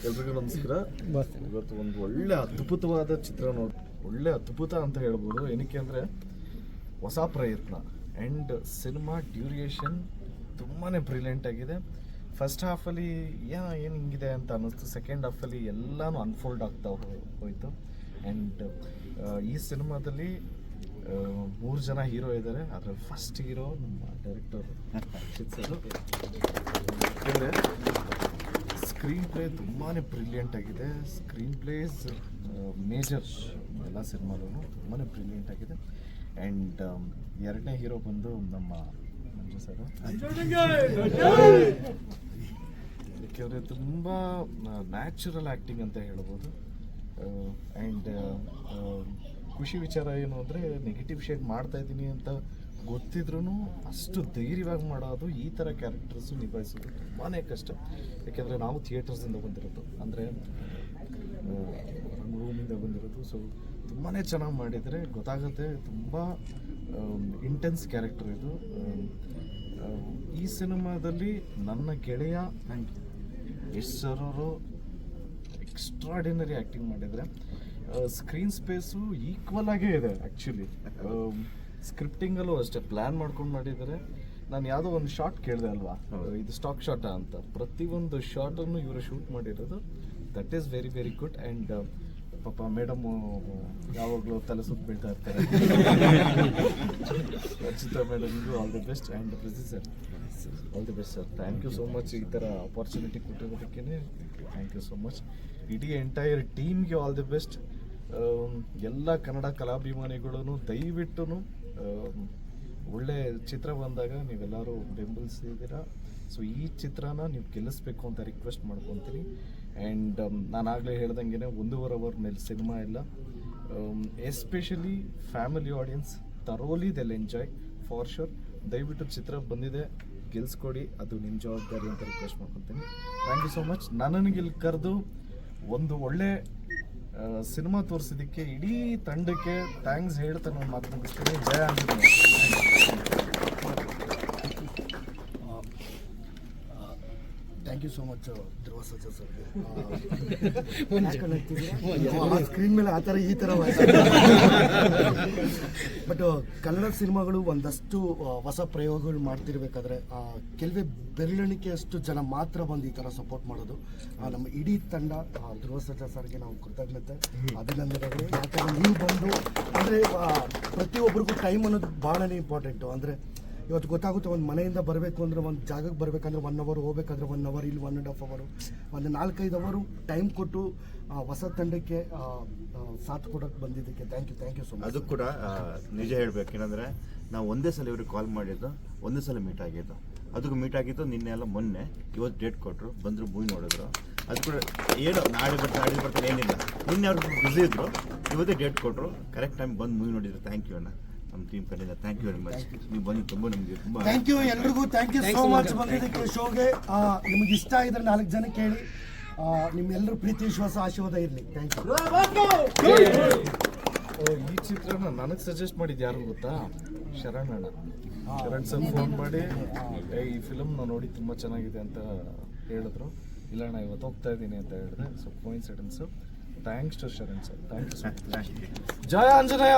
ಎಲ್ರಿಗೂ ನಮಸ್ಕಾರ. ಇವತ್ತು ಒಂದು ಒಳ್ಳೆ ಅದ್ಭುತವಾದ ಚಿತ್ರ ನೋಡಿ, ಒಳ್ಳೆ ಅದ್ಭುತ ಅಂತ ಹೇಳ್ಬೋದು. ಏನಕ್ಕೆ ಅಂದರೆ ಹೊಸ ಪ್ರಯತ್ನ ಆ್ಯಂಡ್ ಸಿನಿಮಾ ಡ್ಯೂರಿಯೇಷನ್ ತುಂಬಾ ಬ್ರಿಲಿಯಂಟ್ ಆಗಿದೆ. ಫಸ್ಟ್ ಹಾಫಲ್ಲಿ ಏನು ಹಿಂಗಿದೆ ಅಂತ ಅನ್ನಿಸ್ತು. ಸೆಕೆಂಡ್ ಹಾಫಲ್ಲಿ ಎಲ್ಲನೂ ಅನ್ಫೋಲ್ಡ್ ಆಗ್ತಾ ಹೋಯಿತು. ಆ್ಯಂಡ್ ಈ ಸಿನಿಮಾದಲ್ಲಿ 3 ಜನ ಹೀರೋ ಇದ್ದಾರೆ. ಅದರಲ್ಲಿ ಫಸ್ಟ್ ಹೀರೋ ನಮ್ಮ ಡೈರೆಕ್ಟರ್ ಅಕ್ಷಿತ್ ಸರ್. ಯಾಕೆಂದರೆ ಸ್ಕ್ರೀನ್ ಪ್ಲೇ ತುಂಬಾ ಬ್ರಿಲಿಯಂಟ್ ಆಗಿದೆ. ಸ್ಕ್ರೀನ್ ಪ್ಲೇಸ್ ಮೇಜರ್ ಎಲ್ಲ ಸಿನಿಮಾದೂ ತುಂಬಾ ಬ್ರಿಲಿಯಂಟ್ ಆಗಿದೆ. ಆ್ಯಂಡ್ ಎರಡನೇ ಹೀರೋ ಬಂದು ನಮ್ಮ ಮಂಜು ಸರ್. ಯಾಕೆಂದರೆ ತುಂಬ ನ್ಯಾಚುರಲ್ ಆ್ಯಕ್ಟಿಂಗ್ ಅಂತ ಹೇಳ್ಬೋದು. ಆ್ಯಂಡ್ ಖುಷಿ ವಿಚಾರ ಏನು ಅಂದರೆ ನೆಗೆಟಿವ್ ಶೇಡ್ ಮಾಡ್ತಾ ಇದ್ದೀನಿ ಅಂತ ಗೊತ್ತಿದ್ರೂ ಅಷ್ಟು ಧೈರ್ಯವಾಗಿ ಮಾಡೋದು, ಈ ಥರ ಕ್ಯಾರೆಕ್ಟರ್ಸು ನಿಭಾಯಿಸೋದು ತುಂಬಾ ಕಷ್ಟ. ಯಾಕೆಂದರೆ ನಾವು ಥಿಯೇಟರ್ಸಿಂದ ಬಂದಿರೋದು, ಅಂದರೆ ರಂಗಭೂಮಿಯಿಂದ ಬಂದಿರೋದು. ಸೊ ತುಂಬಾ ಚೆನ್ನಾಗಿ ಮಾಡಿದರೆ ಗೊತ್ತಾಗುತ್ತೆ. ತುಂಬ ಇಂಟೆನ್ಸ್ ಕ್ಯಾರೆಕ್ಟರ್ ಇದು. ಈ ಸಿನಿಮಾದಲ್ಲಿ ನನ್ನ ಗೆಳೆಯ ಯಶ್ ಸರ್ ಅವರು ಎಕ್ಸ್ಟ್ರಾಡಿನರಿ ಆ್ಯಕ್ಟಿಂಗ್ ಮಾಡಿದರೆ, ಸ್ಕ್ರೀನ್ ಸ್ಪೇಸು ಈಕ್ವಲ್ ಆಗೇ ಇದೆ. ಆ್ಯಕ್ಚುಲಿ ಸ್ಕ್ರಿಪ್ಟಿಂಗಲ್ಲೂ ಅಷ್ಟೇ ಪ್ಲ್ಯಾನ್ ಮಾಡ್ಕೊಂಡು ಮಾಡಿದ್ದಾರೆ. ನಾನು ಯಾವುದೋ ಒಂದು ಶಾರ್ಟ್ ಕೇಳಿದೆ ಅಲ್ವಾ, ಇದು ಸ್ಟಾಕ್ ಶಾಟ ಅಂತ. ಪ್ರತಿಯೊಂದು ಶಾರ್ಟನ್ನು ಇವರು ಶೂಟ್ ಮಾಡಿರೋದು. That is very very good. And ಪಾಪ ಮೇಡಮು ಯಾವಾಗಲೂ ತಲೆ ಸುತ್ತ ಬೀಳ್ತಾ ಇರ್ತಾರೆ. ರಚಿತಾ ಮೇಡಮ್ಗೂ ಆಲ್ ದಿ ಬೆಸ್ಟ್. ಆ್ಯಂಡ್ ಪ್ರತಿ sir all the best sir. Thank you so much. ಈ ಥರ ಆಪರ್ಚುನಿಟಿ ಕೊಟ್ಟಿರೋದಕ್ಕೇ ಥ್ಯಾಂಕ್ ಯು ಸೋ ಮಚ್. ಇಡೀ ಎಂಟೈರ್ ಟೀಮ್ಗೆ ಆಲ್ ದಿ ಬೆಸ್ಟ್. ಎಲ್ಲ ಕನ್ನಡ ಕಲಾಭಿಮಾನಿಗಳೂ ದಯವಿಟ್ಟು ಒಳ್ಳೆ ಚಿತ್ರ ಬಂದಾಗ ನೀವೆಲ್ಲರೂ ಬೆಂಬಲಿಸಿದ್ದೀರಾ. ಸೊ ಈ ಚಿತ್ರನ ನೀವು ಗೆಲ್ಲಿಸ್ಬೇಕು ಅಂತ ರಿಕ್ವೆಸ್ಟ್ ಮಾಡ್ಕೊತೀನಿ. ಆ್ಯಂಡ್ ನಾನು ಆಗಲೇ ಹೇಳ್ದಂಗೆ 1.5 ಅವರ್ ಮೇಲೆ ಸಿನಿಮಾ ಇಲ್ಲ. Especially family audience thoroughly they'll enjoy for sure. ದಯವಿಟ್ಟು ಚಿತ್ರ ಬಂದಿದೆ, ಗೆಲ್ಸ್ಕೊಡಿ, ಅದು ನಿಮ್ಮ ಜವಾಬ್ದಾರಿ ಅಂತ ರಿಕ್ವೆಸ್ಟ್ ಮಾಡ್ಕೊತೀನಿ. Thank you so much. ನನ್ನನಿಗೆ ಇಲ್ಲಿ ಕರೆದು ಒಂದು ಒಳ್ಳೆ ಸಿನಿಮಾ ತೋರಿಸಿದ್ದಕ್ಕೆ ಇಡೀ ತಂಡಕ್ಕೆ ಥ್ಯಾಂಕ್ಸ್ ಹೇಳ್ತಾ ನಾನು ಮಾತು ಮುಗಿಸ್ತೀನಿ. ಜಯ Anjaneya. Thank you so much Dhruva Sarja ಸರ್ಗೆ. ಸ್ಕ್ರೀನ್ ಮೇಲೆ ಆ ಥರ ಈ ಥರ ಬಟ್ ಕನ್ನಡ ಸಿನಿಮಾಗಳು ಒಂದಷ್ಟು ಹೊಸ ಪ್ರಯೋಗಗಳು ಮಾಡ್ತಿರ್ಬೇಕಾದ್ರೆ ಕೆಲವೇ ಬೆರಳೆಣಿಕೆಯಷ್ಟು ಜನ ಮಾತ್ರ ಬಂದು ಈ ಥರ ಸಪೋರ್ಟ್ ಮಾಡೋದು. ನಮ್ಮ ಇಡೀ ತಂಡ ಧ್ರುವ ಸರ್ಜಾ ಸರ್ಗೆ ನಾವು ಕೃತಜ್ಞತೆ, ಅಭಿನಂದನೆಗಳು. ಯಾಕಂದರೆ ನೀವು ಬಂದು ಅಂದರೆ ಪ್ರತಿಯೊಬ್ಬರಿಗೂ ಟೈಮ್ ಅನ್ನೋದು ಭಾಳನೇ ಇಂಪಾರ್ಟೆಂಟು. ಅಂದರೆ ಇವತ್ತು ಗೊತ್ತಾಗುತ್ತೆ, ಒಂದು ಮನೆಯಿಂದ ಬರಬೇಕು ಅಂದರೆ, ಒಂದು ಜಾಗಕ್ಕೆ ಬರಬೇಕಂದ್ರೆ 1 ಅವರ್, ಹೋಗ್ಬೇಕಾದ್ರೆ 1 ಅವರ್, ಇಲ್ಲಿ 1.5 ಅವರು, ಒಂದು 4-5 ಅವರು ಟೈಮ್ ಕೊಟ್ಟು ಹೊಸ ತಂಡಕ್ಕೆ ಸಾಥ್ ಕೊಡೋಕ್ಕೆ ಬಂದಿದ್ದಕ್ಕೆ ಥ್ಯಾಂಕ್ ಯು ಸೊ ಮಚ್. ಅದು ಕೂಡ ನಿಜ ಹೇಳಬೇಕು. ಏನಂದರೆ ನಾವು ಒಂದೇ ಸಲ ಇವ್ರಿಗೆ ಕಾಲ್ ಮಾಡಿದ್ದು, ಒಂದೇ ಸಲ ಮೀಟ್ ಆಗಿದ್ದು. ಅದಕ್ಕೂ ಮೀಟ್ ಆಗಿದ್ದು ನಿನ್ನೆ ಎಲ್ಲ ಮೊನ್ನೆ. ಇವತ್ತು ಡೇಟ್ ಕೊಟ್ಟರು, ಬಂದರು, ಮೂವಿ ನೋಡಿದ್ರು. ಅದು ಕೂಡ ಏನು ನಾಳೆ ಬರ್ತಾರೆ ಏನಿಲ್ಲ. ನಿನ್ನೆ ಅವ್ರು ಬ್ಯುಸಿ ಇದ್ದರು, ಇವತ್ತೇ ಡೇಟ್ ಕೊಟ್ಟರು, ಕರೆಕ್ಟ್ ಟೈಮ್ ಬಂದು ಮೂವಿ ನೋಡಿದ್ರು. ಥ್ಯಾಂಕ್ ಯು ಅಣ್ಣ, ನಮ್ಮ ಟೀಮ್ ಕಡೆಯಿಂದ ಥ್ಯಾಂಕ್ ಯು ವೆರಿ ಮಚ್. ನೀವು ಬಂದು ತುಂಬ ನಮಗೆ ತುಂಬ ಥ್ಯಾಂಕ್ ಯು. ಎಲ್ರಿಗೂ ಥ್ಯಾಂಕ್ ಯು ಸೋ ಮಚ್ ಬಂದಿದ್ದಕ್ಕೆ ಶೋಗೆ. ನಿಮ್ಗೆ ಇಷ್ಟ ಆಗಿದ್ರೆ 4 ಜನ ಕೇಳಿ. ನಿಮ್ಮೆಲ್ಲರೂ ಪ್ರೀತಿ, ವಿಶ್ವಾಸ, ಆಶೀರ್ವಾದ ಇರಲಿ. Thank you. ಈ ಚಿತ್ರನ ನನಗೆ ಸಜೆಸ್ಟ್ ಮಾಡಿದ್ದು ಯಾರು ಗೊತ್ತಾ? ಶರಣ್ ಸರ್ ಫೋನ್ ಮಾಡಿ ಈ ಫಿಲಮ್ ನಾವು ನೋಡಿ ತುಂಬ ಚೆನ್ನಾಗಿದೆ ಅಂತ ಹೇಳಿದ್ರು. ಇಲ್ಲ ಅಣ್ಣ ಇವತ್ತು ಹೋಗ್ತಾ ಇದ್ದೀನಿ ಅಂತ ಹೇಳಿದೆ. So coincidence. Thanks to Sharan sir. Thank you so much. ಜಯ ಆಂಜನೇಯ.